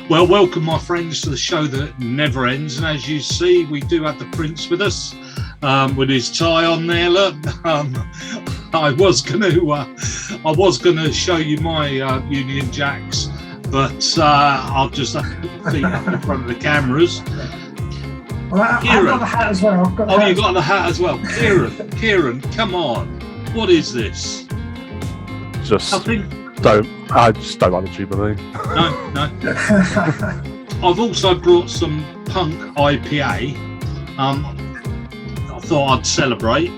Well, welcome, my friends, to the show that never ends. And as you see, we do have the Prince with us, with his tie on there. Look, I was going to show you my Union Jacks, but I'll just have to put the feet up in front of the cameras. Well, I've got the hat as well. You got the hat as well. Kieran, come on. What is this? Just nothing. I just don't like the Jubilee. No. I've also brought some Punk IPA. I thought I'd celebrate.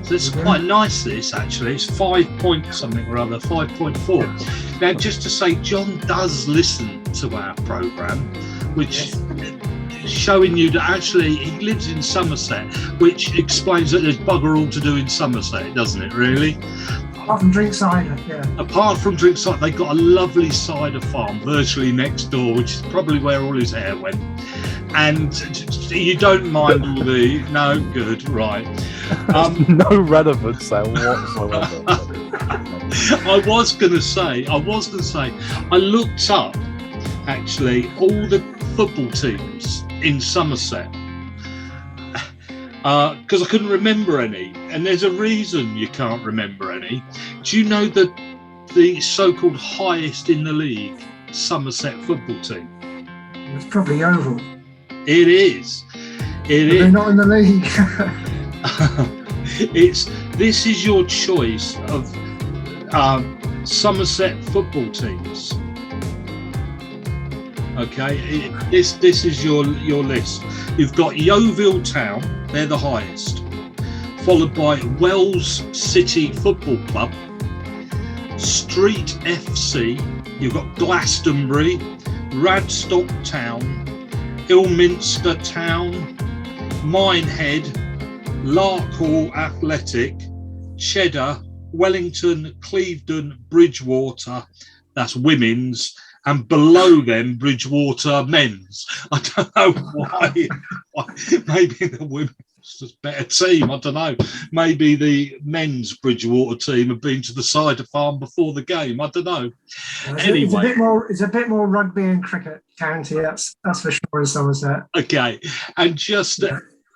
So it's quite nice, this, actually. It's 5 point something or other, 5.4. Now, just to say, John does listen to our programme, which is showing you that actually he lives in Somerset, which explains that there's bugger all to do in Somerset, doesn't it, really? Apart from drink cider, yeah. Apart from drink cider, they've got a lovely cider farm virtually next door, which is probably where all his hair went. And you don't mind all the... No, good, right. No relevance there whatsoever. I was going to say, I looked up, actually, all the football teams in Somerset. Because I couldn't remember any, and there's a reason you can't remember any. Do you know that the so-called highest in the league Somerset football team? It's probably Oval. It is. They're not in the league. This is your choice of Somerset football teams. Okay, this is your list. You've got Yeovil Town, they're the highest, followed by Wells City Football Club, Street FC, you've got Glastonbury, Radstock Town, Ilminster Town, Minehead, Larkhall Athletic, Cheddar, Wellington, Clevedon, Bridgewater, that's women's, and below them, Bridgewater men's. I don't know why. Maybe the women's a better team. I don't know. Maybe the men's Bridgewater team have been to the cider farm before the game. I don't know. Anyway, it's a bit more rugby and cricket county. That's for sure in Somerset. Okay, and just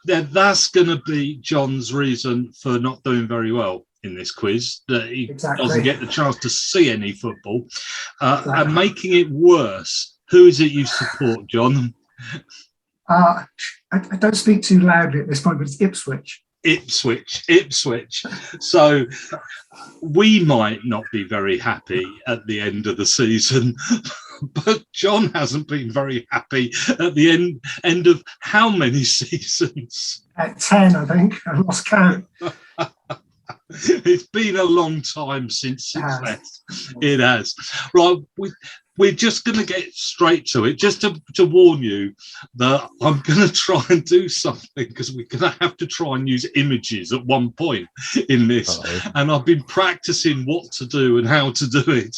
that's going to be John's reason for not doing very well in this quiz, that he doesn't get the chance to see any football. And making it worse, who is it you support, John? I don't speak too loudly at this point, but it's Ipswich. Ipswich. So we might not be very happy at the end of the season, but John hasn't been very happy at the end of how many seasons? At 10, I think. I lost count. It's been a long time since success. It has. Right, we're just going to get straight to it, just to warn you that I'm going to try and do something, because we're going to have to try and use images at one point in this. Uh-oh. And I've been practicing what to do and how to do it.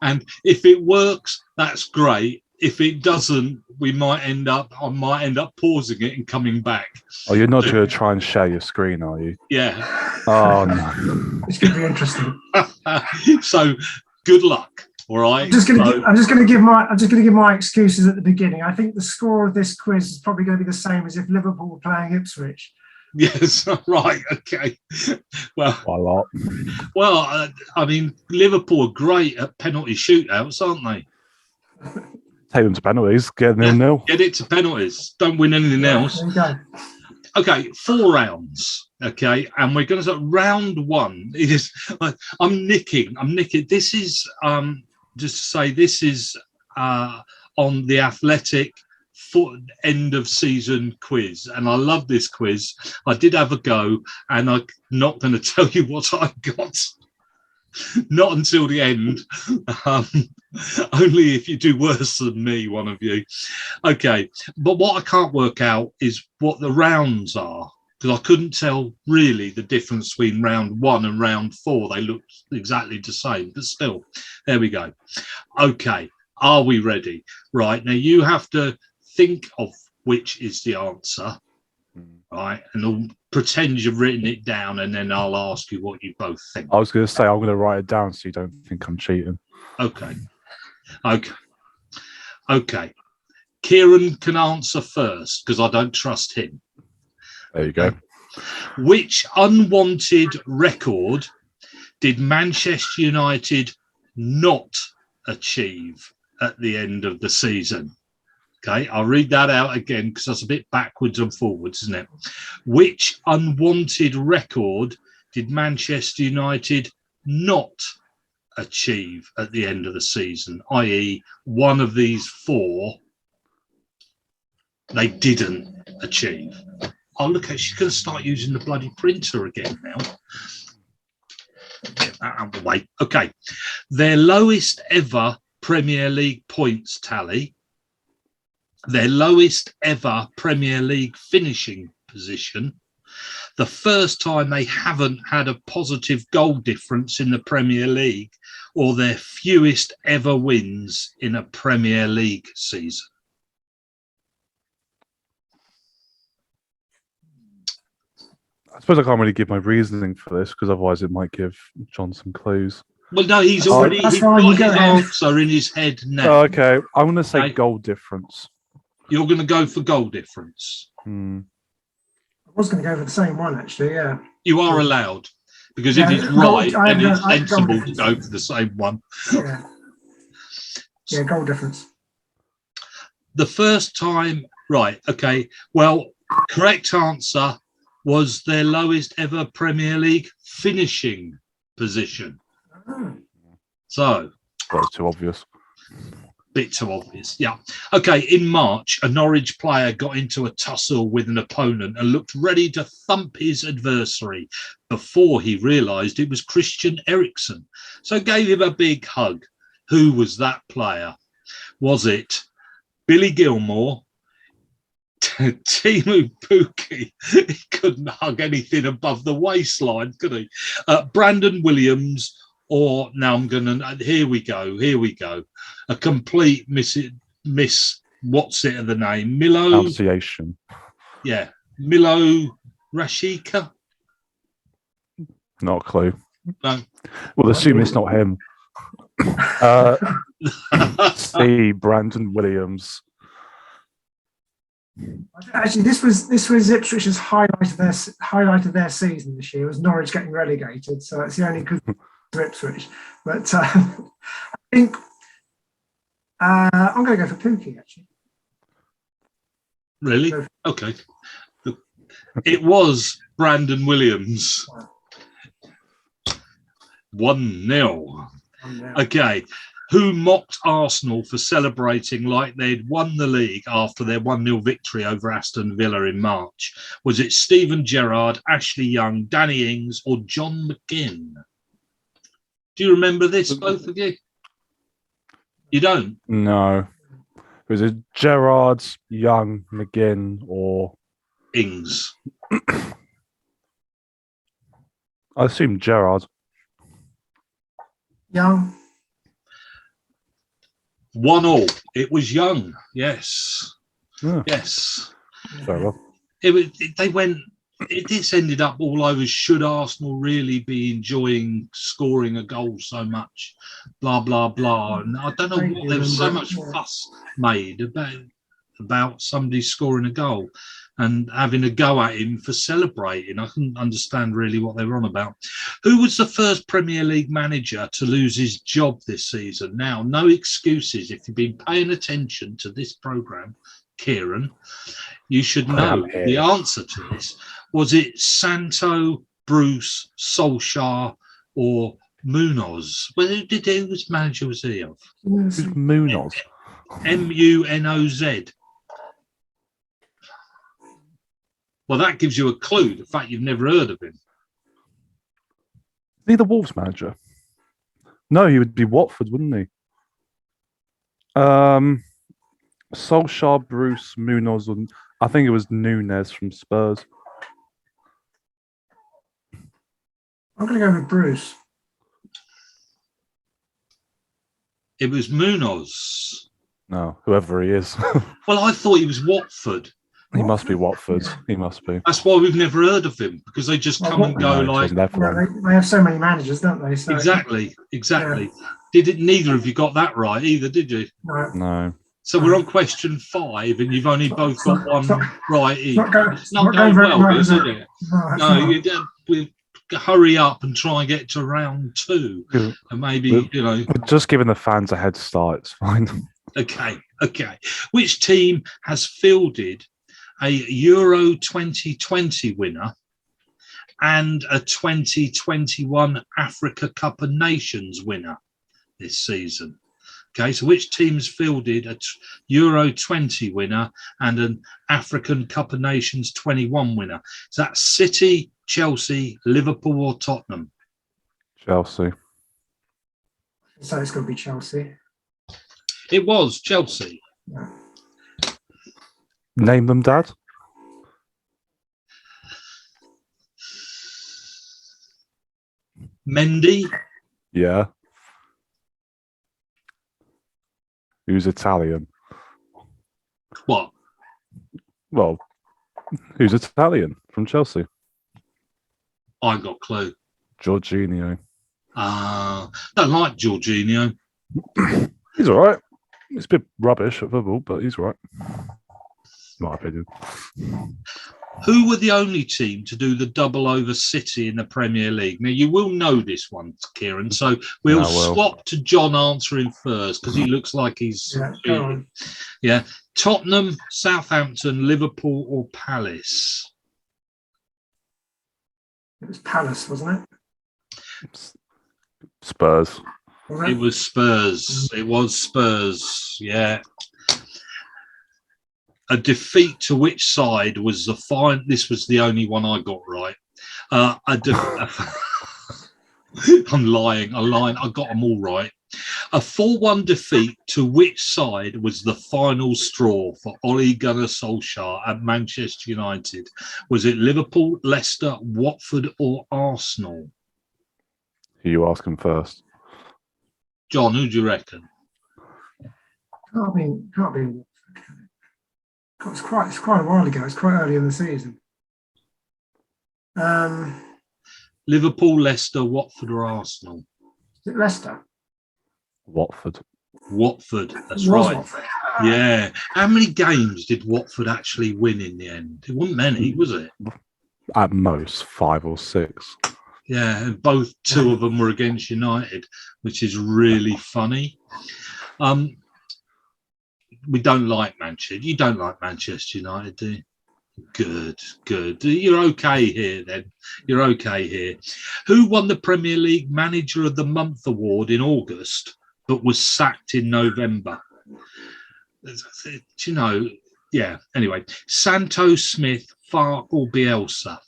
And if it works, that's great. If it doesn't, I might end up pausing it and coming back. Oh, you're not going to try and share your screen, are you? Yeah. Oh, no. It's going to be interesting. So, good luck. All right. I'm just going to give my excuses at the beginning. I think the score of this quiz is probably going to be the same as if Liverpool were playing Ipswich. Yes. Right. Okay. Well, a lot. Well, I mean, Liverpool are great at penalty shootouts, aren't they? Take them to penalties, get 0-0. Get it to penalties. Don't win anything else. There you go. Okay, 4 rounds. Okay, and we're going to start round 1. It is. I'm nicking. This is just to say this is on the Athletic end of season quiz, and I love this quiz. I did have a go, and I'm not going to tell you what I got. Not until the end. Only if you do worse than me, one of you. Okay, but what I can't work out is what the rounds are, because I couldn't tell really the difference between round 1 and round 4. They looked exactly the same, but still, there we go. Okay, are we ready? Right, now you have to think of which is the answer, right? And I'll pretend you've written it down, and then I'll ask you what you both think. I was going to say, I'm going to write it down so you don't think I'm cheating. Okay. Okay. Kieran can answer first because I don't trust him. There you go. Which unwanted record did Manchester United not achieve at the end of the season? Okay, I'll read that out again because that's a bit backwards and forwards, isn't it? Which unwanted record did Manchester United not achieve at the end of the season? I.e., one of these four they didn't achieve. Oh, look, she's going to start using the bloody printer again now. Get that out of the way. Okay. Their lowest ever Premier League points tally, their lowest ever Premier League finishing position, the first time they haven't had a positive goal difference in the Premier League, or their fewest ever wins in a Premier League season. I suppose I can't really give my reasoning for this because otherwise it might give John some clues. Well, no, he's already he's got his answer in his head now. Oh, okay, I'm going to say goal difference. You're going to go for goal difference. I was going to go for the same one, actually, yeah. You are allowed, because if he's right, then it's sensible to go for the same one. Yeah, goal difference. The first time, right, okay, well, correct answer was their lowest ever Premier League finishing position. So, that's too obvious. Bit too obvious, yeah. Okay, in March, a Norwich player got into a tussle with an opponent and looked ready to thump his adversary before he realised it was Christian Eriksen. So gave him a big hug. Who was that player? Was it Billy Gilmore, Timu Pukki? He couldn't hug anything above the waistline, could he? Brandon Williams, or now I'm going to, here we go. A complete miss, what's it of the name? Milo? Pronunciation. Yeah. Milo Rashika? Not a clue. No. We'll assume it's not him. C. Brandon Williams. Actually, this was Ipswich's highlight of their season this year. Was Norwich getting relegated? So it's the only good for Ipswich. But I think I'm going to go for Pookie, actually. Really? Okay. It was Brandon Williams. 1-0. Okay. Who mocked Arsenal for celebrating like they'd won the league after their 1-0 victory over Aston Villa in March? Was it Steven Gerrard, Ashley Young, Danny Ings, or John McGinn? Do you remember this, both of you? You don't? No. Was it Gerrard, Young, McGinn, or Ings? I assume Gerrard. Young. 1-1. It was Young. Yes. Yeah. Yes. Very well. This ended up all over. Should Arsenal really be enjoying scoring a goal so much? Blah blah blah. And I don't know. There was so much fuss made about somebody scoring a goal and having a go at him for celebrating. I couldn't understand really what they were on about. Who was the first Premier League manager to lose his job this season? Now, no excuses. If you've been paying attention to this programme, Kieran, you should know the answer to this. Was it Santo, Bruce, Solskjaer, or Munoz? Well, whose manager was he of? Who's Munoz? Munoz. Well, that gives you a clue, the fact you've never heard of him. Is he the Wolves manager? No, he would be Watford, wouldn't he? Solskjaer, Bruce, Munoz, and I think it was Nunez from Spurs. I'm going to go with Bruce. It was Munoz. No, whoever he is. Well, I thought he was Watford. He must be Watford. He must be. That's why we've never heard of him, because they just come and go like... They have so many managers, don't they? So, exactly. Yeah. Neither of you got that right either, did you? No. No. So we're on question 5, and you've only both got one right each. It's not going going very well, well, is is it? it? No, we hurry up and try and get to round 2, Yeah. and maybe We're just giving the fans a head start. It's fine. Okay. Which team has fielded a Euro 2020 winner and a 2021 Africa Cup of Nations winner this season? Okay, so which team's fielded a Euro 20 winner and an African Cup of Nations 21 winner? Is that City, Chelsea, Liverpool, or Tottenham? Chelsea. So it's going to be Chelsea. It was Chelsea. Yeah. Name them, Dad. Mendy. Yeah. Who's Italian? What? Well, who's Italian from Chelsea? I got clue. Jorginho. Don't like Jorginho. He's all right. He's a bit rubbish at football, but he's all right. In my opinion. Who were the only team to do the double over City in the Premier League? Now, you will know this one, Kieran, so we'll swap to John answering first because he looks like he's... Go on. Yeah. Tottenham, Southampton, Liverpool or Palace? It was Palace, wasn't it? Spurs. It was Spurs. It was Spurs, yeah. A defeat to which side was the fine? This was the only one I got right. I'm lying. I got them all right. A 4-1 defeat to which side was the final straw for Ole Gunnar Solskjaer at Manchester United? Was it Liverpool, Leicester, Watford or Arsenal? Who you asking first? John, who do you reckon? Can't be. It's quite a while ago. It's quite early in the season. Liverpool, Leicester, Watford or Arsenal? Is it Leicester? Watford. That's right. Watford. Yeah. How many games did Watford actually win in the end? It wasn't many, was it? At most 5 or 6. Yeah, and both 2 of them were against United, which is really funny. We don't like Manchester. You don't like Manchester United, do you? Good. You're okay here then. You're okay here. Who won the Premier League Manager of the Month award in August, but was sacked in November? Do you know? Yeah. Anyway, Santos, Smith, Farke or Bielsa?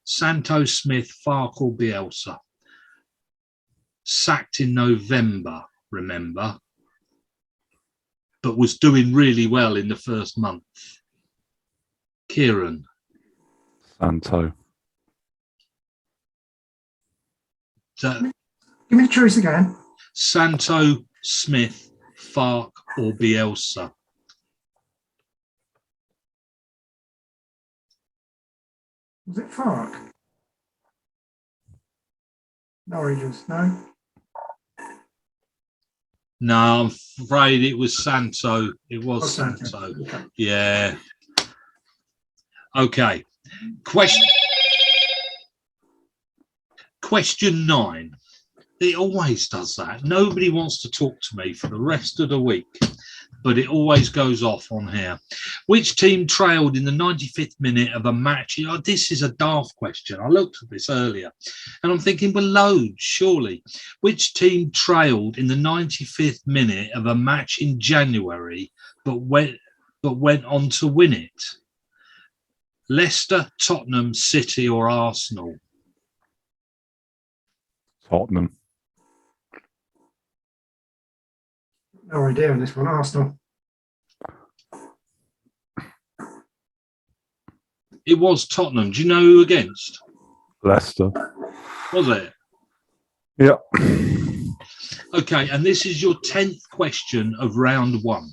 Santos, Smith, Farke or Bielsa? Sacked in November, remember? But was doing really well in the first month. Kieran. Santo. Give me the choice again. Santo, Smith, Farke or Bielsa? Was it Farke? Norwich, no? No, I'm afraid it was Santo. It was Santo. Santo. Okay. Yeah. Okay. Question 9. It always does that. Nobody wants to talk to me for the rest of the week, but it always goes off on here. Which team trailed in the 95th minute of a match? This is a daft question. I looked at this earlier and I'm thinking, well, loads, surely. Which team trailed in the 95th minute of a match in January, but went on to win it? Leicester, Tottenham, City or Arsenal? Tottenham. No idea on this one. Arsenal. It was Tottenham. Do you know who against? Leicester. Was it? Yeah. Okay, and this is your 10th question of round 1.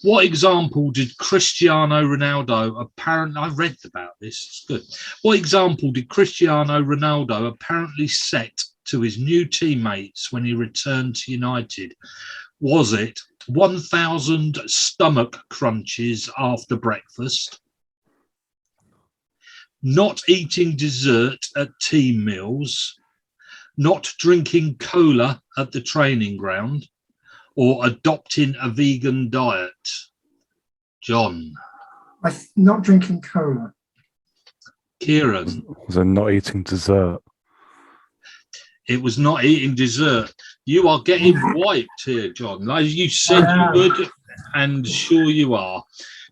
What example did Cristiano Ronaldo apparently... I read about this. It's good. What example did Cristiano Ronaldo apparently set to his new teammates when he returned to United? Was it 1,000 stomach crunches after breakfast, not eating dessert at team meals, not drinking cola at the training ground, or adopting a vegan diet? John. Not drinking cola. Kieran. So not eating dessert. It was not eating dessert. You are getting wiped here, John. Like you said you would, and sure you are.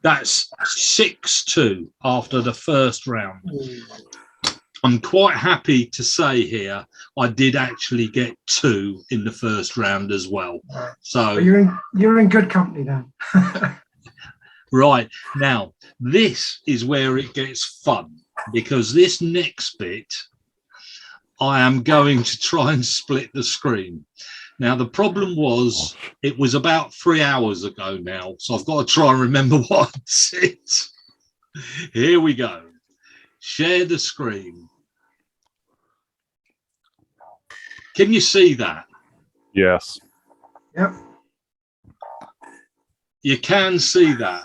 That's 6-2 after the first round. I'm quite happy to say here I did actually get 2 in the first round as well. So you're in good company then. Right, now this is where it gets fun, because this next bit I am going to try and split the screen. Now the problem was it was about 3 hours ago now, so I've got to try and remember what I said. Here we go. Share the screen. Can you see that? Yes. Yep. You can see that.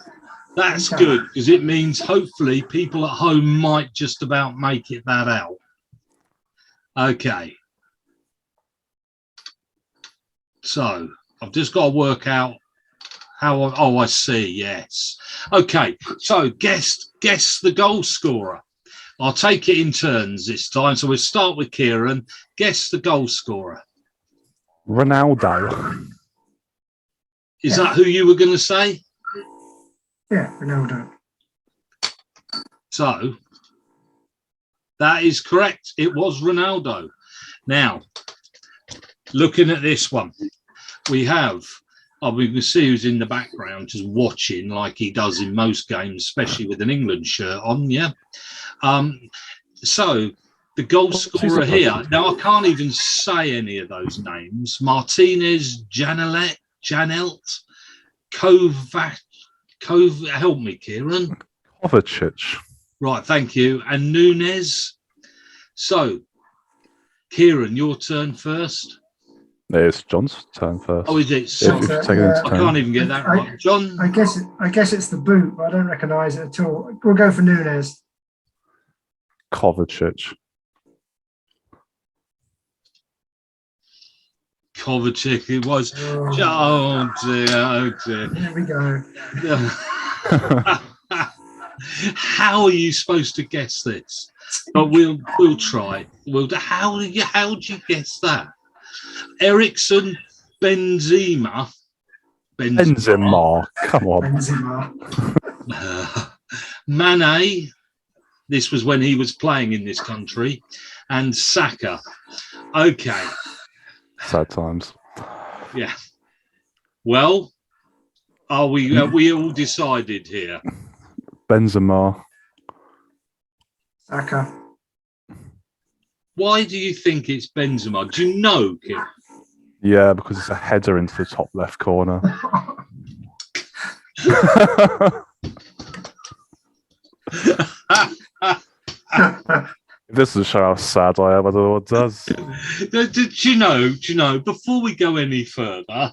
That's good, because it means hopefully people at home might just about make it that out. Okay. So I've just got to work out how. I see. Yes. Okay. So guess the goal scorer. I'll take it in turns this time. So we'll start with Kieran. Guess the goal scorer. Ronaldo. Is that who you were going to say? Yeah, Ronaldo. So that is correct. It was Ronaldo. Now, looking at this one, we have, we can see who's in the background just watching like he does in most games, especially with an England shirt on, yeah? So the goal scorer here, now I can't even say any of those names. Martinez, Janelt, Kovac, help me, Kieran. Kovacic. Right, thank you. And Nunez. So, Kieran, your turn first. It's John's turn first. Oh, is it? So, I can't even get that right. John? I guess it's the boot, but I don't recognise it at all. We'll go for Nunez. Kovacic. Kovacic, it was. Oh dear. There we go. How are you supposed to guess this? But we'll try. How do you guess that? Ericsson, Benzema. Come on. Benzema. Mane. This was when he was playing in this country, and Saka. Okay. Sad times. Yeah. Well, are we all decided here? Benzema. Saka. Why do you think it's Benzema? Do you know, Kim? Yeah, because it's a header into the top left corner. If this doesn't show how sad I am, I don't know what does. Do you know, before we go any further,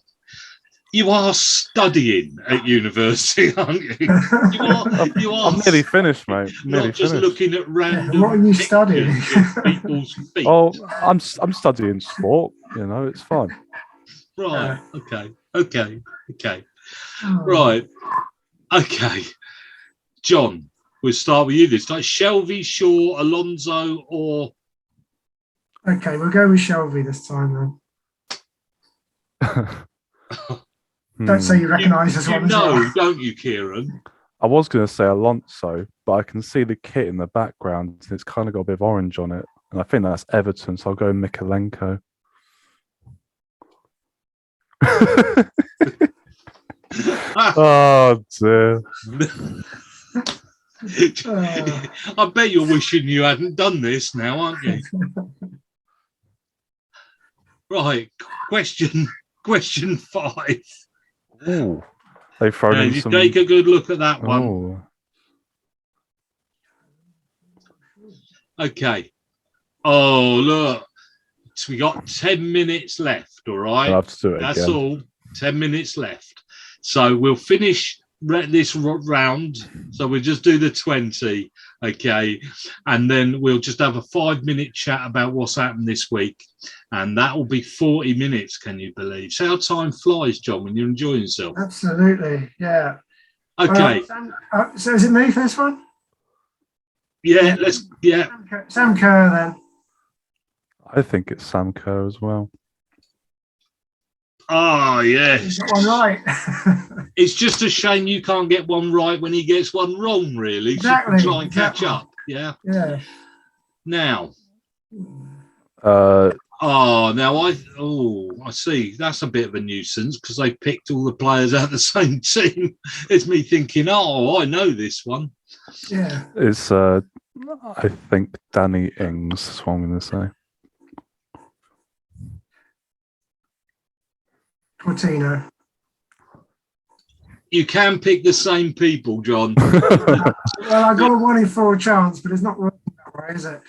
you are studying at university, aren't you? You are. I'm nearly finished, mate. Not just looking at random. What are you studying? People's feet. Oh, I'm studying sport. You know, it's fun. Right. Okay. Right. Okay. John, we'll start with you this time. Shelvey, Shaw, Alonso, or... Okay, we'll go with Shelvey this time then. Don't say you recognise this one. Don't you, Kieran? I was going to say Alonso, but I can see the kit in the background, and it's kind of got a bit of orange on it. And I think that's Everton, so I'll go Mikalenko. Oh, dear. I bet you're wishing you hadn't done this now, aren't you? Right, question 5. Ooh, they've thrown in you some... take a good look at that one. Ooh. Okay. Oh, look. So we got 10 minutes left, all right? I'll have to do it That's again. all. 10 minutes left. So we'll finish this round. So we'll just do the 20, okay? And then we'll just have a 5-minute chat about what's happened this week. And that will be 40 minutes, can you believe? See how time flies, John, when you're enjoying yourself. Absolutely, yeah. Okay. So is it me for this one? Yeah, Sam Kerr then. I think it's Sam Kerr as well. Oh, yes. He's got one right. It's just a shame you can't get one right when he gets one wrong, really. Exactly. So you can try and catch up. Yeah. Yeah. Now. Uh, I see. That's a bit of a nuisance because they picked all the players out of the same team. It's me thinking, I know this one. Yeah. it's I think Danny Ings is what I'm going to say. Coutinho. You can pick the same people, John. Well, I got a 1 in 4 chance, but it's not working that way, is it?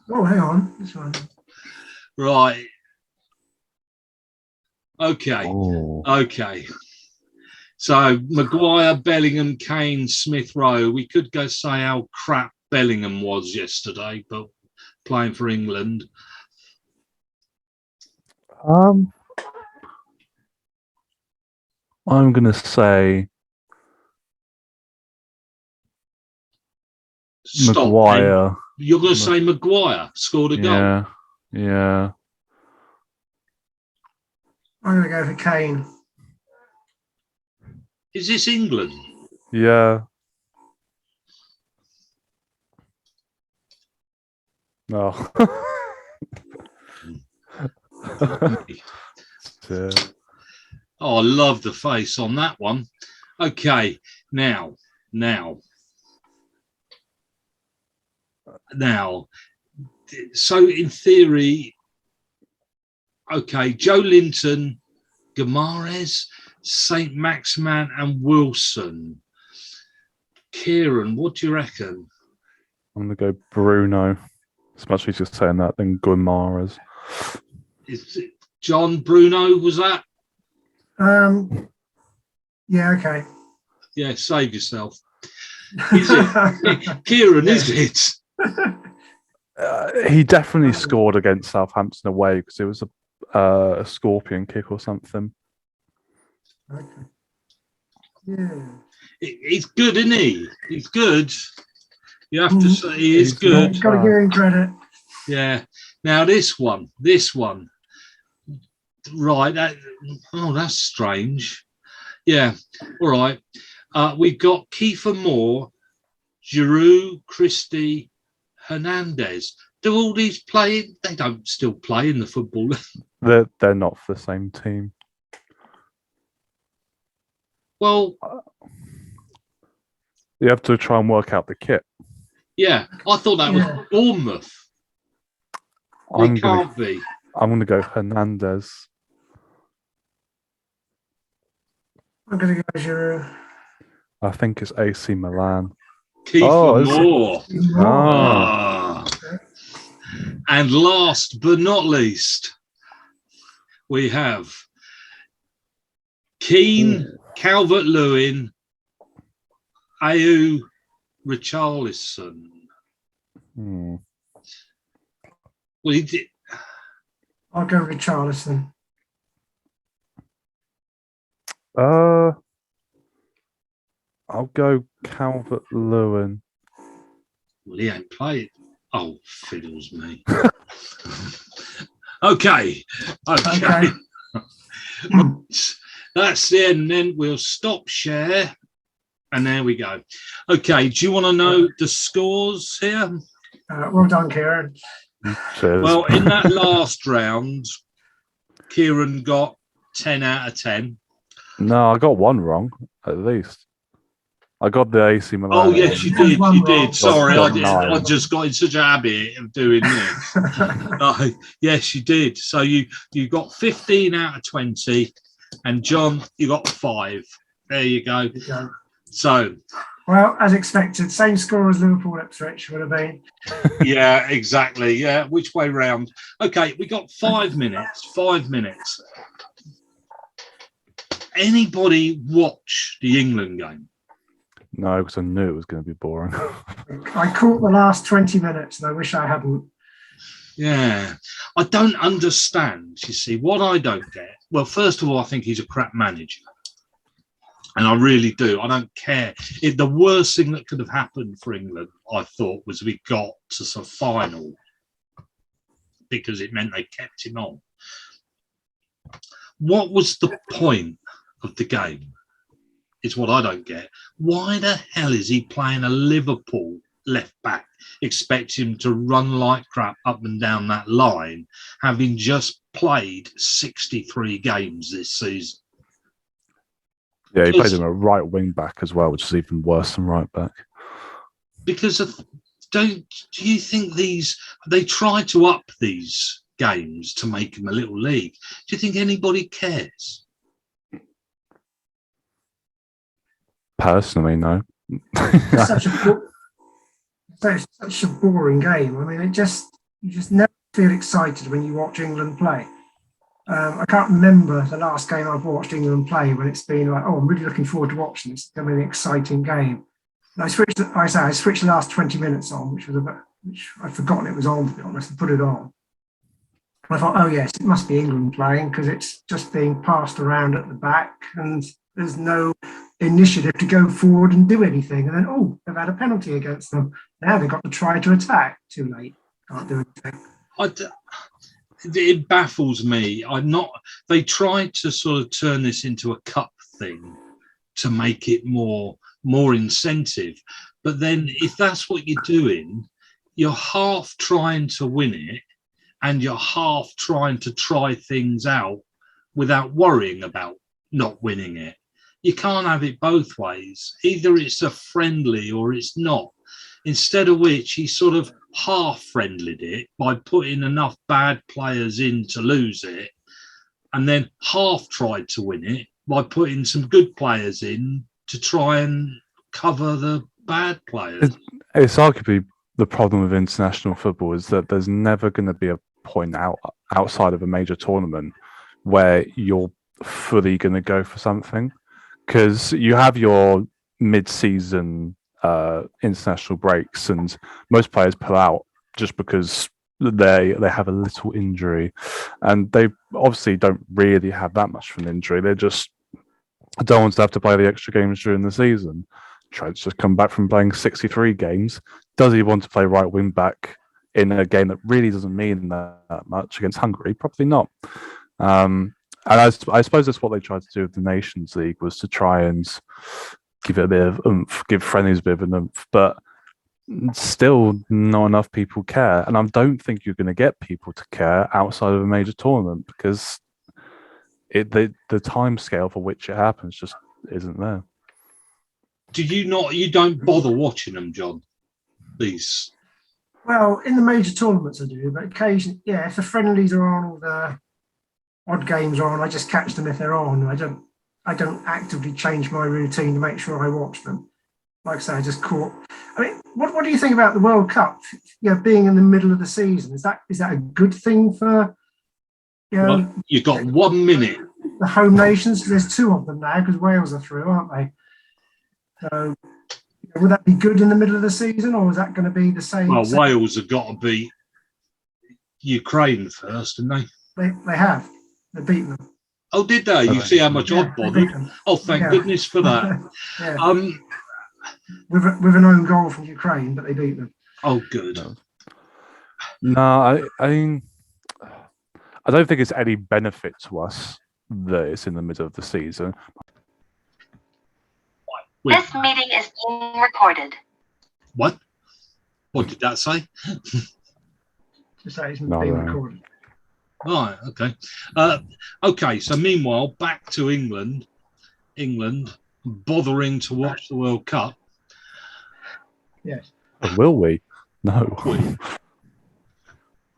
Oh, hang on. This one. Right. Okay. Oh. Okay. So Maguire, Bellingham, Kane, Smith Rowe. We could go say how crap Bellingham was yesterday, but playing for England. I'm going to say Maguire. You're going to say Maguire scored a goal? Yeah. I'm going to go for Kane. Is this England? Yeah. No. Yeah. Oh, I love the face on that one. Okay, now. So in theory, okay, Joe Linton, Guimaraes, St. Maximan and Wilson. Kieran, what do you reckon? I'm going to go Bruno. It's much easier saying that than Guimaraes. Is it John Bruno, was that? Yeah, okay. Yeah, save yourself. Is it? Kieran, is it? He definitely scored against Southampton away because it was a scorpion kick or something. Okay. Yeah. He's good, isn't he? He's good. You have to say he is good. He's got to give him credit. Yeah. Now this one. Right. That's strange. Yeah. All right. We've got Kiefer Moore, Giroud, Christie, Hernandez. Do all these play? They don't still play in the football. They're not for the same team. Well, you have to try and work out the kit. Yeah, I thought that was Bournemouth. It can't be. I'm going to go Hernandez. I'm going to go Giroud. I think it's AC Milan. Kiefer Moore. Ah. And last but not least, we have Keane, Calvert-Lewin, Ayew, Richarlison. Well, he did. I'll go Richarlison. I'll go Calvert-Lewin. Well, he ain't played. Oh, fiddles me. Okay. That's the end. Then we'll stop share. And there we go. Okay. Do you want to know the scores here? Well done, Kieran. Cheers. Well, in that last round, Kieran got 10 out of 10. No, I got one wrong, at least. I got the AC Milan. Oh, yes, you did. You did. Sorry, I nine. just got in such a habit of doing this. Yes, you did. So you got 15 out of 20. And John, you got 5. There you go. So, well, as expected, same score as Liverpool Ipswich would have been. Yeah, exactly. Yeah, which way round? Okay, we got 5 minutes. 5 minutes. anybody watch the England game? No, because I knew it was going to be boring. I caught the last 20 minutes and I wish I hadn't. Yeah, I don't understand. You see, what I don't get. Well, first of all, I think he's a crap manager. And I really do. I don't care. The worst thing that could have happened for England, I thought, was we got to the final because it meant they kept him on. What was the point of the game? Is what I don't get. Why the hell is he playing a Liverpool left back? Expect him to run like crap up and down that line, having just played 63 games this season. Yeah, he played him a right wing back as well, which is even worse than right back. Because do you think they try to up these games to make them a little league? Do you think anybody cares? Personally, no. It's such a boring game. I mean, you just never feel excited when you watch England play. I can't remember the last game I've watched England play when it's been like, oh, I'm really looking forward to watching this. It's going to be an exciting game. And I switched the last 20 minutes on, which I'd forgotten it was on, to be honest, and put it on. And I thought, oh yes, it must be England playing because it's just being passed around at the back and there's no initiative to go forward and do anything. And then, oh, they've had a penalty against them. Now they've got to try to attack. Too late. Can't do anything. It baffles me. They tried to sort of turn this into a cup thing to make it more incentive. But then if that's what you're doing, you're half trying to win it and you're half trying to try things out without worrying about not winning it. You can't have it both ways. Either it's a friendly or it's not. Instead of which he sort of half friendlied it by putting enough bad players in to lose it, and then half tried to win it by putting some good players in to try and cover the bad players. It's arguably the problem with international football is that there's never going to be a point outside of a major tournament where you're fully going to go for something, because you have your mid-season international breaks and most players pull out just because they have a little injury, and they obviously don't really have that much of an injury. They just don't want to have to play the extra games during the season. Trent's just come back from playing 63 games. Does he want to play right wing back in a game that really doesn't mean that much against Hungary? Probably not. And I suppose that's what they tried to do with the Nations League, was to try and give it a bit of oomph, give friendlies a bit of an oomph, but still not enough people care. And I don't think you're going to get people to care outside of a major tournament because the time scale for which it happens just isn't there. You don't bother watching them, John? These? Well, in the major tournaments I do, but occasionally, yeah, if the friendlies are on or the odd games are on, I just catch them if they're on. I don't actively change my routine to make sure I watch them. Like I say, I just caught. I mean, what do you think about the World Cup? Being in the middle of the season, is that a good thing for? Well, you've got 1 minute. The home nations. There's two of them now because Wales are through, aren't they? So, would that be good in the middle of the season, or is that going to be the same? Well, Wales have got to beat Ukraine first, didn't they? They have. They've beaten them. Oh, did they? You see how much I've bothered. Oh, thank goodness for that. Yeah. With an own goal from Ukraine, but they beat them. Oh, good. No, I mean, I don't think it's any benefit to us that it's in the middle of the season. This meeting is being recorded. What? What did that say? To say it's being recorded. Right, okay. Okay, so meanwhile, back to England bothering to watch the World Cup. Yes. Will we? No.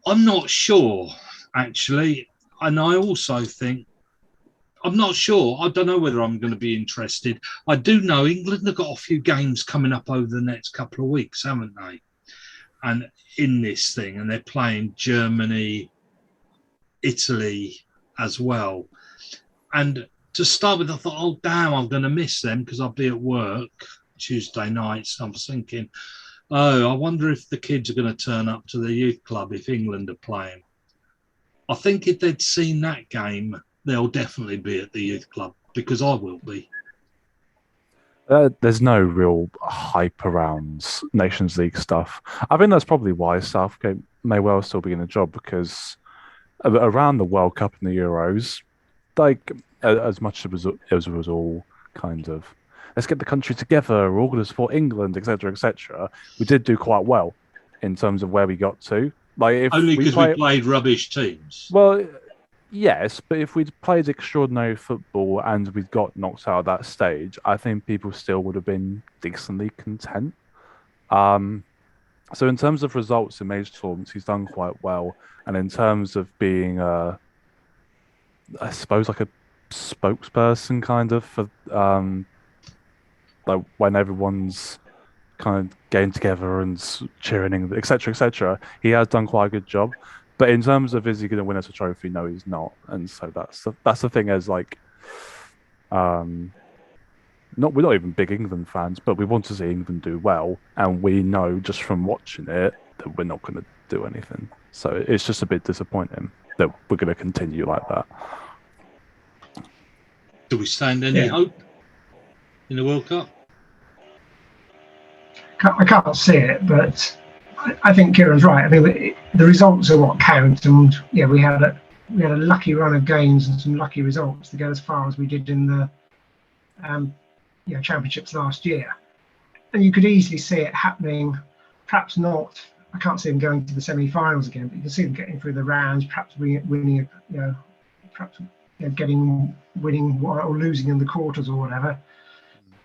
I'm not sure, actually. And I also think, I'm not sure. I don't know whether I'm going to be interested. I do know England have got a few games coming up over the next couple of weeks, haven't they? And in this thing, and they're playing Germany, Italy as well. And to start with, I thought, oh, damn, I'm going to miss them because I'll be at work Tuesday nights. I was thinking, oh, I wonder if the kids are going to turn up to the youth club if England are playing. I think if they'd seen that game, they'll definitely be at the youth club because I will be. There's no real hype around Nations League stuff. I think that's probably why Southgate may well still be in the job, because around the World Cup and the Euros, like as much as it was all kind of let's get the country together, we're all going to support England, etc., we did do quite well in terms of where we got to. Like if only because we played rubbish teams. Well, yes, but if we'd played extraordinary football and we'd got knocked out at that stage, I think people still would have been decently content. So in terms of results in major tournaments, he's done quite well. And in terms of being, I suppose, like a spokesperson kind of for like when everyone's kind of getting together and cheering, etc., he has done quite a good job. But in terms of is he going to win us a trophy? No, he's not. And so that's the thing. As like, we're not even big England fans, but we want to see England do well, and we know just from watching it that we're not going to do anything. So it's just a bit disappointing that we're going to continue like that. Do we stand any hope in the World Cup? I can't see it, but I think Kieran's right. I mean, the results are what count, and we had a lucky run of games and some lucky results to get as far as we did in the championships last year. And you could easily see it happening. Perhaps not. I can't see them going to the semi-finals again, but you can see them getting through the rounds, perhaps winning, winning or losing in the quarters or whatever.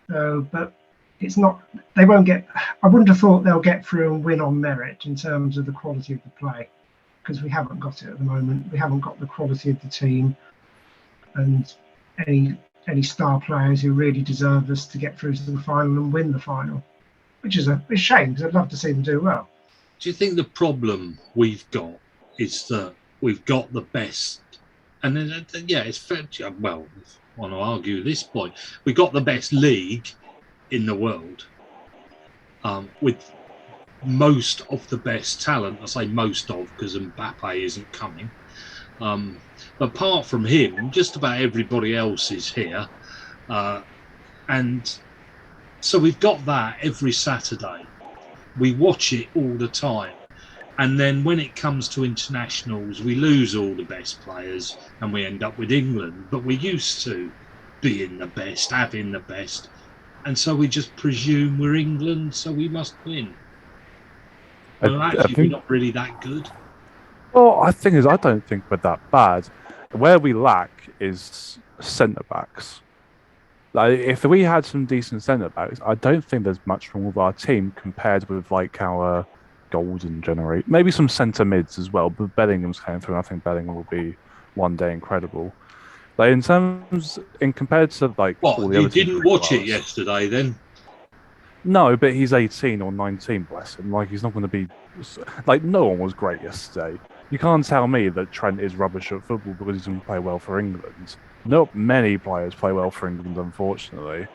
But it's not. They won't get. I wouldn't have thought they'll get through and win on merit in terms of the quality of the play, because we haven't got it at the moment. We haven't got the quality of the team and any star players who really deserve us to get through to the final and win the final, which is a shame because I'd love to see them do well. Do you think the problem we've got is that we've got the best? And then, it's fair. Well, I want to argue this point. We got the best league in the world, with most of the best talent. I say most of because Mbappe isn't coming. Apart from him, just about everybody else is here, and so we've got that every Saturday. We watch it all the time, and then when it comes to internationals, we lose all the best players, and we end up with England. But we're used to being the best, having the best, and so we just presume we're England, so we must win. Well, actually, we're not really that good. Well, I don't think we're that bad. Where we lack is centre-backs. Like, if we had some decent centre-backs, I don't think there's much wrong with our team compared with like our golden generation. Maybe some centre-mids as well, but Bellingham's came through, and I think Bellingham will be one day incredible. Like in compared to like all the you other didn't watch it yesterday then? No, but he's 18 or 19, bless him. Like, he's not going to be... Like, no one was great yesterday. You can't tell me that Trent is rubbish at football because he doesn't play well for England. Not many players play well for England, unfortunately.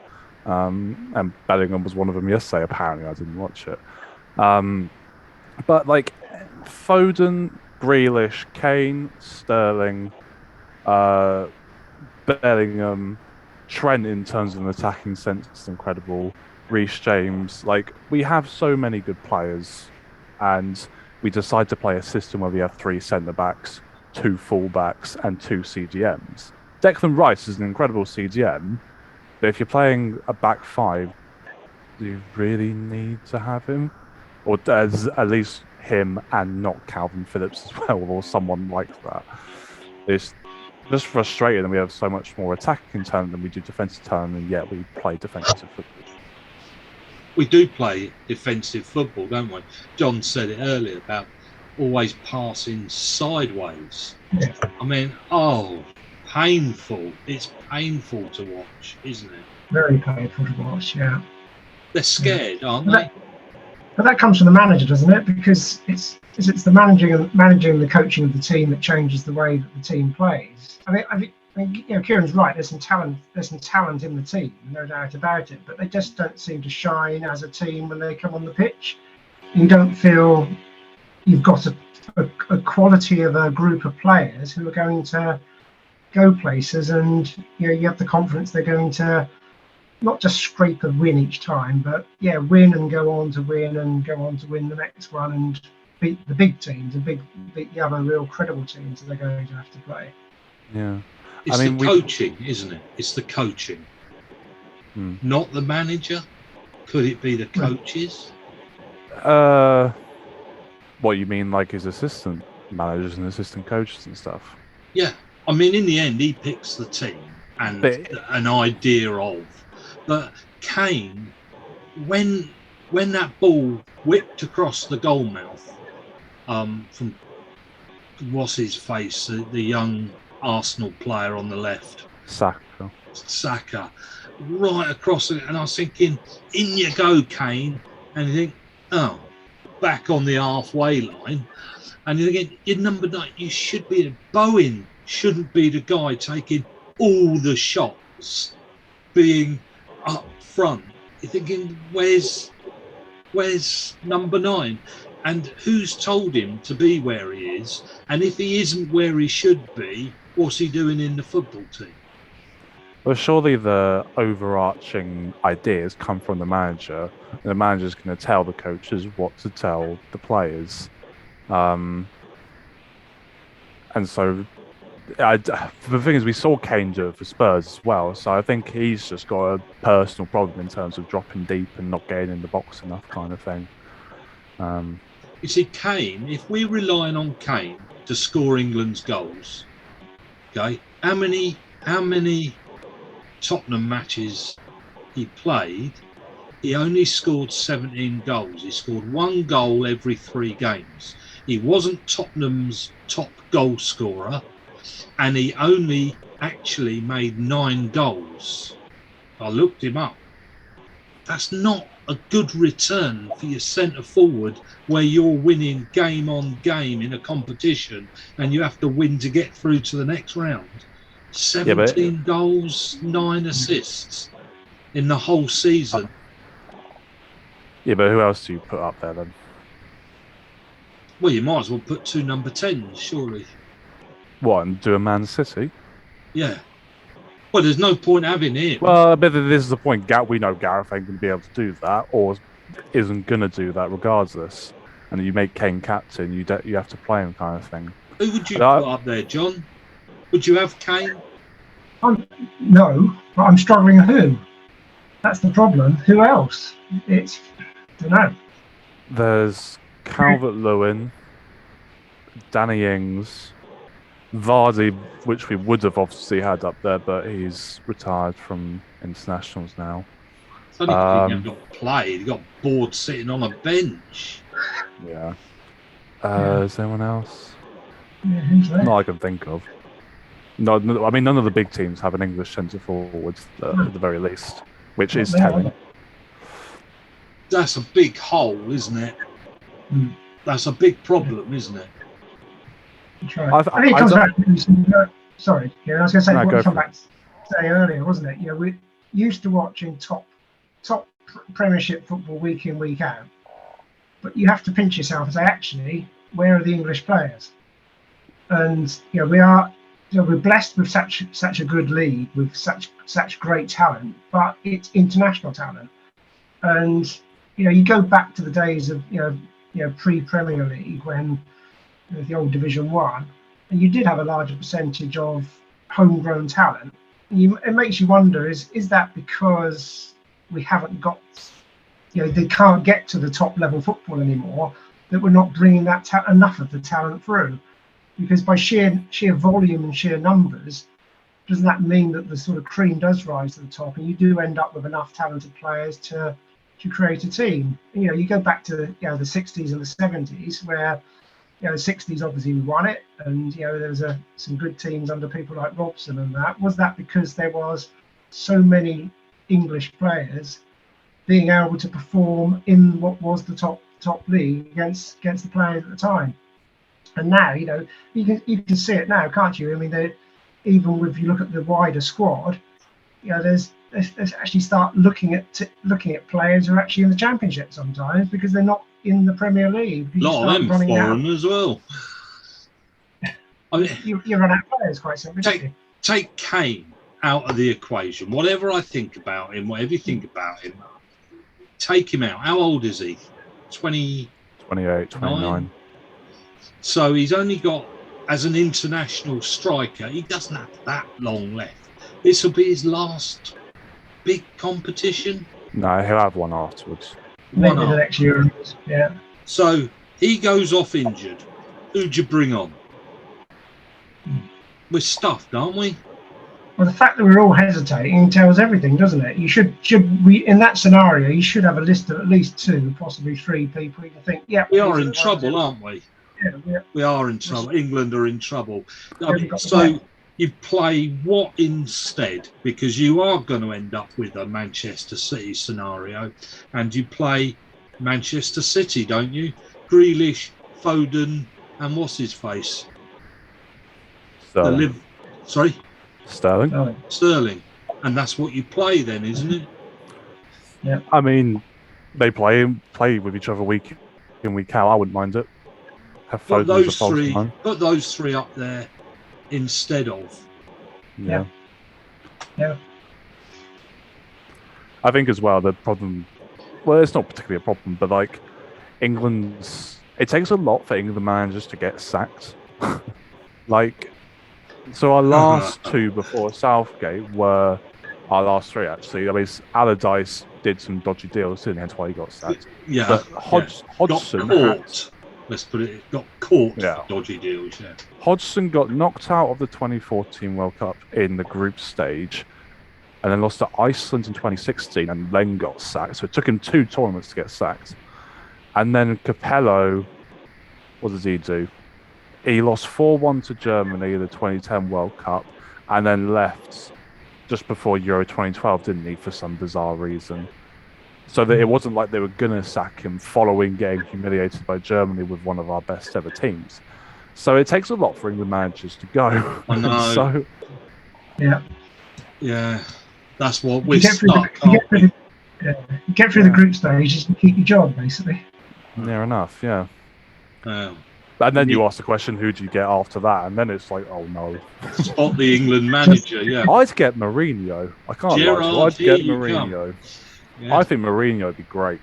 And Bellingham was one of them yesterday, apparently. I didn't watch it. But, like, Foden, Grealish, Kane, Sterling, Bellingham, Trent in terms of an attacking sense is incredible. Reece James, like, we have so many good players, and we decide to play a system where we have 3 centre-backs, 2 full-backs, and 2 CDMs. Declan Rice is an incredible CDM, but if you're playing a back 5, do you really need to have him? Or does at least him and not Calvin Phillips as well, or someone like that? It's just frustrating that we have so much more attacking talent than we do defensive talent, and yet we play defensive football. We do play defensive football, don't we? John said it earlier about always passing sideways. Yeah. I mean, painful. It's painful to watch, isn't it? Very painful to watch, yeah. They're scared, aren't they? But that comes from the manager, doesn't it? Because it's the managing and the coaching of the team that changes the way that the team plays. I mean, Kieran's right. There's some talent. There's some talent in the team, no doubt about it. But they just don't seem to shine as a team when they come on the pitch. You don't feel you've got a quality of a group of players who are going to go places, and you have the confidence they're going to not just scrape a win each time, but win and go on to win and go on to win the next one and beat the big teams and beat the other real credible teams that they're going to have to play. Yeah. It's the coaching, isn't it? It's the coaching, not the manager. Could it be the coaches? What you mean, like his assistant managers and assistant coaches and stuff? Yeah, I mean, in the end, he picks the team and an idea of. But Kane, when that ball whipped across the goal mouth from what's his face, the young Arsenal player on the left, Saka, right across it, and I was thinking, in you go, Kane, and you think, oh, back on the halfway line, and you think, you're number 9, you should be. Bowen shouldn't be the guy taking all the shots, being up front. You're thinking, where's number 9? And who's told him to be where he is? And if he isn't where he should be, what's he doing in the football team? Well, surely the overarching ideas come from the manager. And the manager's going to tell the coaches what to tell the players. And so the thing is, we saw Kane do it for Spurs as well. So I think he's just got a personal problem in terms of dropping deep and not getting in the box enough, kind of thing. You see, Kane, if we're relying on Kane to score England's goals, okay, how many Tottenham matches he played, he only scored 17 goals. He scored 1 goal every 3 games. He wasn't Tottenham's top goal scorer, and he only actually made 9 goals. I looked him up. That's not a good return for your centre forward where you're winning game on game in a competition and you have to win to get through to the next round. 17 goals, 9 assists in the whole season. Yeah, but who else do you put up there then? Well, you might as well put 2 number 10s, surely. What, and do a Man City? Yeah. Well, there's no point having him. Well, but this is the point. We know Gareth ain't going to be able to do that, or isn't going to do that regardless. And you make Kane captain, you have to play him, kind of thing. Who would you put up there, John? Would you have Kane? No, but I'm struggling who. That's the problem. Who else? I don't know. There's Calvert-Lewin, Danny Ings, Vardy, which we would have obviously had up there, but he's retired from internationals now. It's only because he never got played. He got bored sitting on a bench. Yeah. Is there anyone else? Yeah, who's there? Not I can think of. No, I mean, none of the big teams have an English centre forward at the very least, which is telling. That's a big hole, isn't it? That's a big problem, isn't it? I think it comes back to sorry, I was going to say what come back to say earlier, wasn't it? We used to watching top Premiership football week in, week out, but you have to pinch yourself and say, actually, where are the English players? And we're blessed with such a good league with such great talent, but it's international talent. And you go back to the days of pre-Premier League when the old Division 1, and you did have a larger percentage of homegrown talent. It makes you wonder: is that because we haven't got, they can't get to the top level football anymore, that we're not bringing that enough of the talent through? Because by sheer volume and sheer numbers, doesn't that mean that the sort of cream does rise to the top, and you do end up with enough talented players to create a team? You go back to the 60s and the 70s where. The 60s obviously we won it, and there was some good teams under people like Robson and that. Was that because there was so many English players being able to perform in what was the top top league against the players at the time. And now, you know, you can see it now, can't you? I mean, even if you look at the wider squad, you know, there's actually start looking at players who are actually in the Championship sometimes because they're not in the Premier League. A lot of them foreign as well. I mean, you run out of players quite simply. Take Kane out of the equation. Whatever I think about him, whatever you think about him, take him out. How old is he? 28, 29. So he's only got, as an international striker, he doesn't have that long left. This will be his last big competition. No, he'll have one afterwards. Maybe the next year. Yeah. So he goes off injured. Who'd you bring on? We're stuffed, aren't we? Well, the fact that we're all hesitating tells everything, doesn't it? You should we in that scenario, you should have a list of at least 2, possibly 3 people you can think, yeah. We are in trouble, aren't we? Yeah, we are in trouble. England are in trouble. I mean, so you play what instead? Because you are going to end up with a Manchester City scenario, and you play Manchester City, don't you? Grealish, Foden, and what's his face? Sterling. Sterling. And that's what you play then, isn't it? Yeah. I mean, they play with each other week in, week out. I wouldn't mind it. Have Put Foden those three up there instead of. Yeah. Yeah. I think as well the problem. Well, it's not particularly a problem, but like it takes a lot for England managers to get sacked. Like, so our last 2 before Southgate were our last 3 actually. I mean, Allardyce did some dodgy deals, didn't he? Hence why he got sacked. Yeah. But Hodgson got caught. Let's put it. Got caught for dodgy deals. Yeah. Hodgson got knocked out of the 2014 World Cup in the group stage, and then lost to Iceland in 2016, and then got sacked. So it took him 2 tournaments to get sacked. And then Capello, what does he do? He lost 4-1 to Germany in the 2010 World Cup, and then left just before Euro 2012, didn't he, for some bizarre reason? So that it wasn't like they were going to sack him following getting humiliated by Germany with one of our best ever teams. So it takes a lot for England managers to go. I know. So, yeah, that's what we're stuck. You get through the group stages and keep your job, basically. Near enough, yeah. And then you ask the question, who do you get after that? And then it's like, oh no. Spot the England manager, yeah. I'd get Mourinho. I can't lie. I'd get Mourinho. Yeah. I think Mourinho would be great.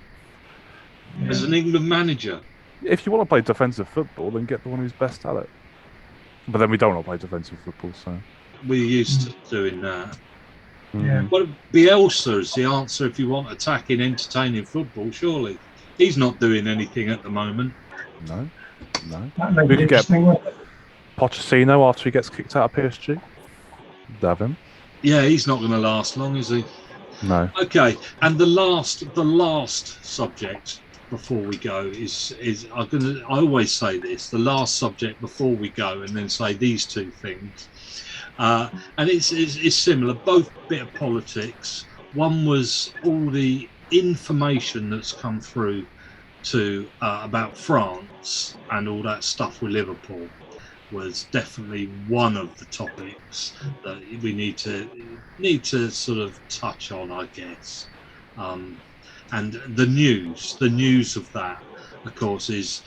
As an England manager. If you want to play defensive football, then get the one who's best at it. But then we don't want to play defensive football, so. We're used to doing that. Yeah. Well, Bielsa is the answer if you want attacking, entertaining football, surely. He's not doing anything at the moment. No. We could get Pochettino after he gets kicked out of PSG. Have him. Yeah, he's not going to last long, is he? No. Okay, and the last subject before we go is I always say this, the last subject before we go, and then say these 2 things, and it's similar, both bit of politics. One was all the information that's come through to about France and all that stuff with Liverpool was definitely one of the topics that we need to sort of touch on, I guess. And the news of that, of course, is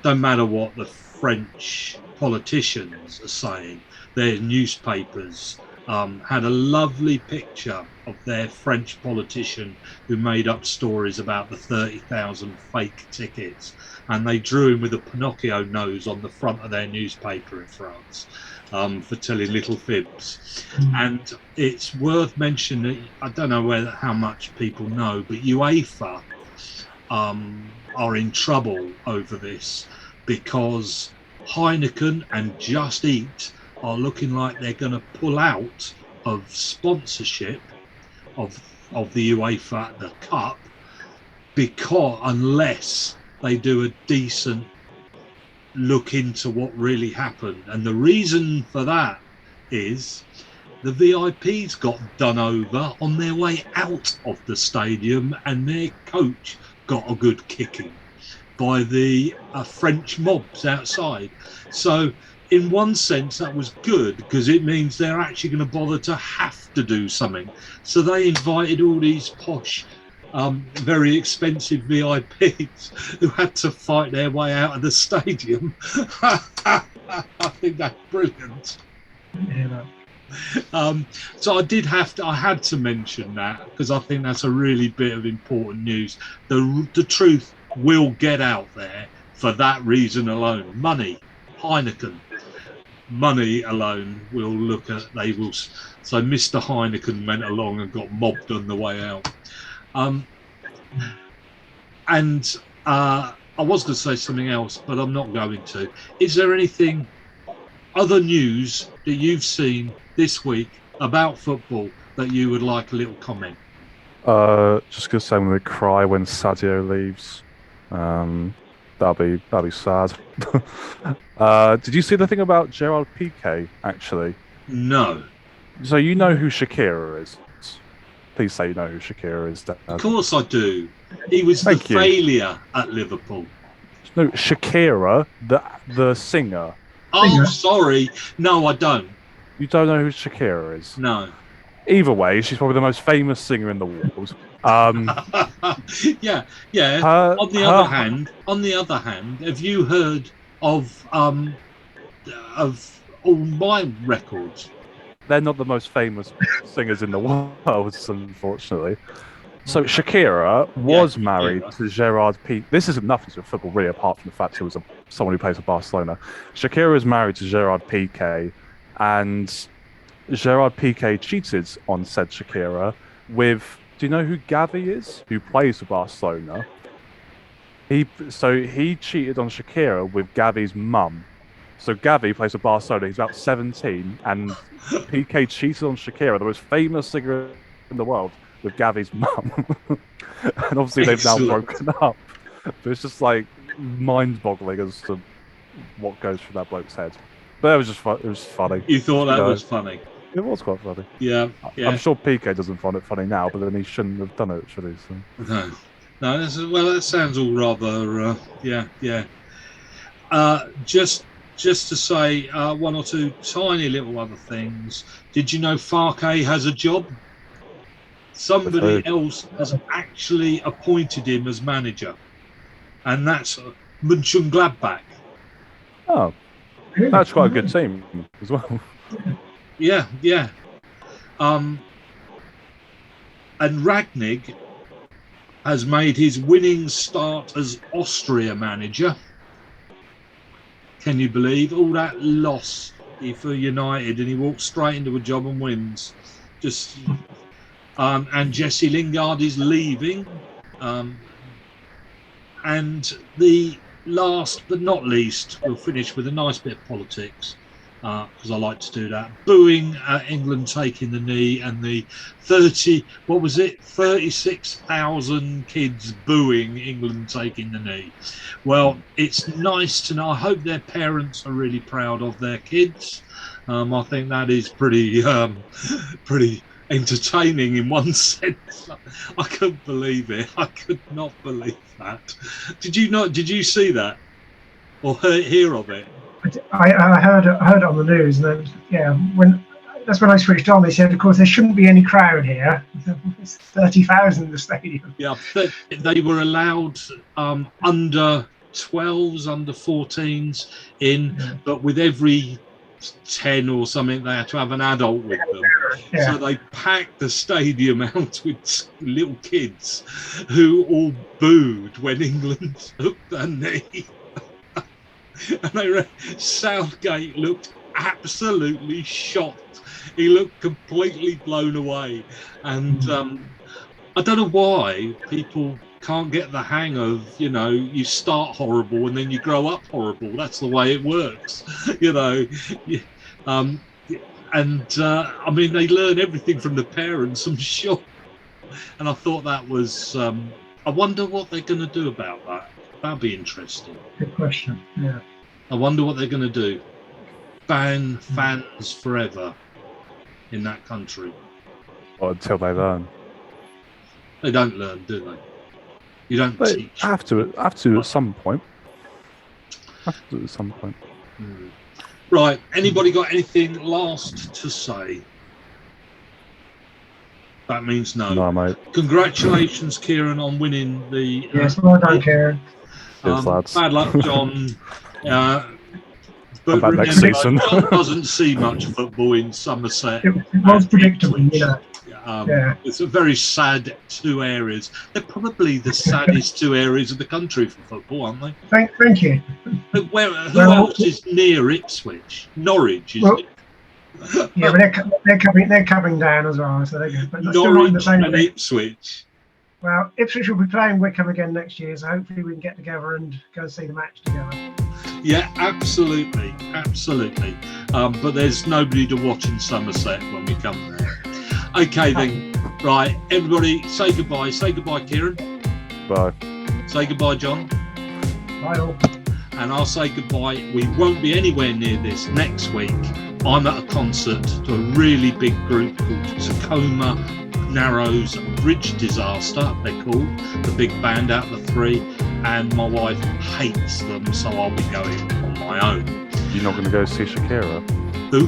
don't matter what the French politicians are saying, their newspapers had a lovely picture of their French politician who made up stories about the 30,000 fake tickets, and they drew him with a Pinocchio nose on the front of their newspaper in France for telling little fibs. And it's worth mentioning, I don't know how much people know, but Uefa are in trouble over this because Heineken and Just Eat are looking like they're going to pull out of sponsorship of the UEFA, the Cup, because unless they do a decent look into what really happened. And the reason for that is the VIPs got done over on their way out of the stadium and their coach got a good kicking. by the French mobs outside. So in one sense that was good, because it means they're actually going to bother to have to do something. So they invited all these posh, very expensive VIPs who had to fight their way out of the stadium. I think that's brilliant. Yeah. So I had to mention that, because I think that's a really bit of important news. The truth will get out there for that reason alone. Money, Heineken, money alone will look at, they will. So Mr. Heineken went along and got mobbed on the way out. And I was going to say something else, but I'm not going to. Is there anything, other news that you've seen this week about football that you would like a little comment? Just because I'm going to cry when Sadio leaves. That'll be sad. Did you see the thing about Gerard Piqué, actually? No. So you know who Shakira is? Please say you know who Shakira is, Dad. Of course I do. He was the failure at Liverpool. No, Shakira, the singer. Oh, sorry. No, I don't. You don't know who Shakira is? No. Either way, she's probably the most famous singer in the world. Yeah. On the other hand, have you heard of all my records? They're not the most famous singers in the world, unfortunately. So Shakira was married to Gerard Piqué. This isn't nothing to do with football, really, apart from the fact he was someone who plays for Barcelona. Shakira was married to Gerard Piqué, and Gerard Piqué cheated on said Shakira with. Do you know who Gavi is? Who plays for Barcelona? He cheated on Shakira with Gavi's mum. So Gavi plays for Barcelona. He's about 17, and Piqué cheated on Shakira, the most famous singer in the world, with Gavi's mum. And obviously they've now broken up. But it's just like mind-boggling as to what goes through that bloke's head. But it was funny. You thought that was funny? It was quite funny. Yeah. I'm sure Piqué doesn't find it funny now, but then he shouldn't have done it, should he? So. No. That sounds all rather. Yeah. Just to say one or two tiny little other things. Did you know Farke has a job? Somebody else has actually appointed him as manager, and that's Mönchengladbach. Oh, that's quite a good team as well. Yeah. And Ragnick has made his winning start as Austria manager. Can you believe all that loss for United, and he walks straight into a job and wins? And Jesse Lingard is leaving. And the last but not least, we'll finish with a nice bit of politics, because I like to do that. Booing England taking the knee, and the 36,000 kids booing England taking the knee. Well, it's nice to know. I hope their parents are really proud of their kids. I think that is pretty entertaining in one sense. I couldn't believe it. I could not believe that. Did you see that or hear of it? I heard it on the news, and then that's when I switched on. They said, of course, there shouldn't be any crowd here. It's 30,000 in the stadium. Yeah, they were allowed under 12s, under 14s in, but with every 10 or something, they had to have an adult with them. Yeah. So they packed the stadium out with little kids who all booed when England took the knee. And Southgate looked absolutely shocked. He looked completely blown away. And I don't know why people can't get the hang of, you start horrible and then you grow up horrible. That's the way it works, I mean, they learn everything from the parents, I'm sure. And I thought that was, I wonder what they're going to do about that. That'll be interesting. Good question, yeah. I wonder what they're going to do. Ban fans forever in that country. Or until they learn. They don't learn, do they? You don't But teach. have to at some point. Have to at some point. Right. Anybody got anything last to say? That means no. No, mate. Congratulations, Kieran, on winning the. Yes, well done, Kieran. Cheers, lads. Bad luck, John. But About next remember, season. John doesn't see much football in Somerset. It was predictable, you know. Yeah. It's a very sad two areas. They're probably the saddest two areas of the country for football, aren't they? Thank you. Who else is near Ipswich? Norwich, is it? Yeah, but they're coming down as well, so they're good. But they're still not in the Norwich same and league. Ipswich. Well, Ipswich will be playing Wickham again next year, so hopefully we can get together and go and see the match together. Yeah, absolutely. But there's nobody to watch in Somerset when we come there. Okay then. Right, everybody, say goodbye. Say goodbye, Kieran. Bye. Say goodbye, John. Bye all. And I'll say goodbye. We won't be anywhere near this next week. I'm at a concert to a really big group called Tacoma Narrows Bridge Disaster, they're called, the big band out of the three, and my wife hates them, so I'll be going on my own. You're not going to go see Shakira? Who?